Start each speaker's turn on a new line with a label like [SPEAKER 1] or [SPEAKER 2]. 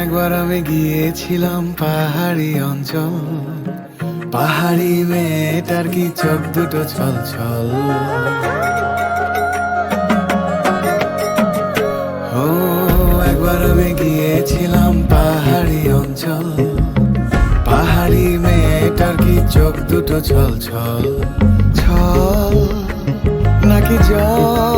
[SPEAKER 1] একবার আমি গিয়েছিলাম পাহাড়ি অঞ্চল, পাহাড়ি মেয়েটার কি চোখ দুটো ছল ছল। ও একবার আমি গিয়েছিলাম পাহাড়ি অঞ্চল, পাহাড়ি মেয়েটার কি চোখ দুটো ছল ছল। ছল নাকি জল